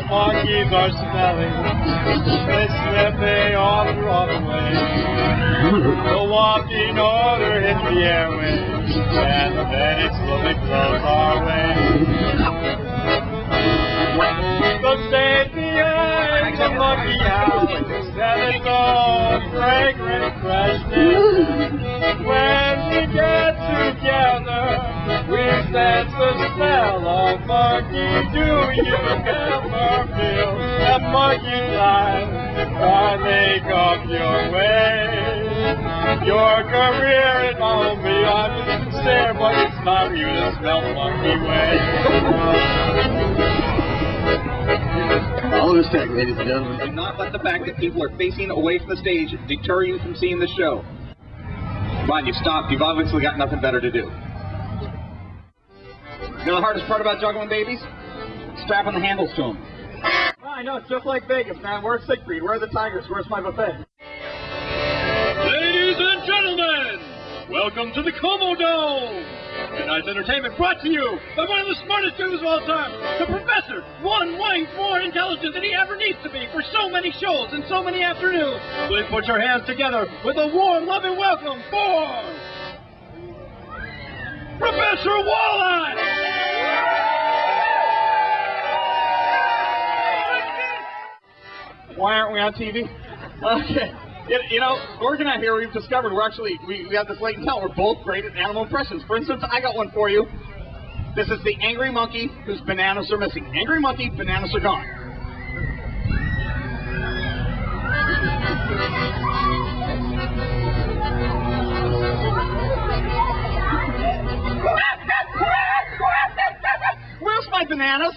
monkeys are smelling. They sniff the odor off the way. The wafting odor hits the airways, and then it slowly blows our way. So save the eggs, the monkey house, and its own fragrant freshness. When we get together, we sense the smell of monkey. Do you ever feel that monkey time finally come your way? Your career is on me, I'm sincere, but it's time for you to smell the monkey way. Follow the Steck, ladies and gentlemen. Do not let the fact that people are facing away from the stage deter you from seeing the show. Come on, you've stopped. You've obviously got nothing better to do. You know the hardest part about juggling babies? Strapping the handles to them. I know, it's just like Vegas, man. Where's Siegfried? Where are the tigers? Where's my buffet? Ladies and gentlemen, welcome to the Como Dome. Tonight's entertainment brought to you by one of the smartest students of all time, the professor, one way more intelligent than he ever needs to be for so many shows and so many afternoons. Please put your hands together with a warm, loving welcome for Professor Walleye! Why aren't we on TV? Okay. You know, working out here, we've discovered we have this latent talent. We're both great at animal impressions. For instance, I got one for you. This is the angry monkey whose bananas are missing. Angry monkey, bananas are gone. Where's my bananas?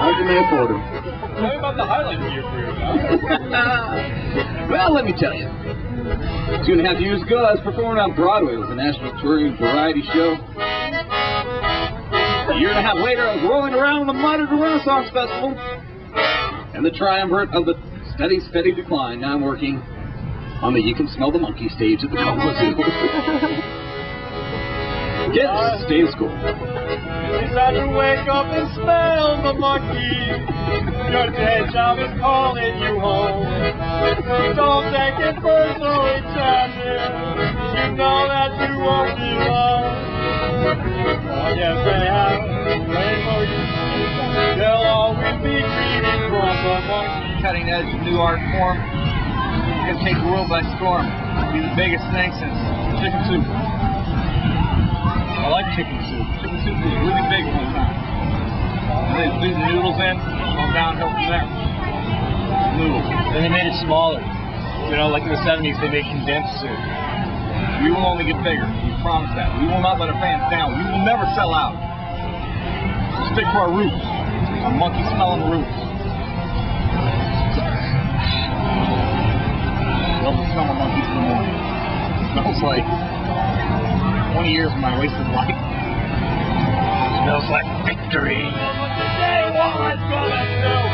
How can they afford them? Tell me about the highlights of your career, John. Well, let me tell you. 2.5 years ago, I was performing on Broadway with a national touring variety show. A year and a half later, I was rolling around in the mud at a Renaissance Festival. And the triumvirate of the steady decline. Now I'm working on the You Can Smell the Monkey stage at the Como Zoo. Kids, stay in school. It's time to wake up and smell the monkey. Your day job is calling you home. Don't take it personally, champion. You know that you won't be alone. Oh, yes, they have rainbow youth. They'll always be treated from the monkey. Cutting edge new art form. It's going to take the world by storm. It'll be the biggest thing since chicken soup. I like chicken soup. Chicken soup was really big one time. And they threw the noodles in, all downhill from there. Noodles. And they made it smaller. You know, like in the 70s, they made condensed soup. We will only get bigger. We promise that. We will not let our fans down. We will never sell out. Stick to our roots. Our monkey smelling roots. Love the smell of monkeys in the morning. It smells like 20 years of my wasted life. Smells like victory. Today, what let's go, let's do.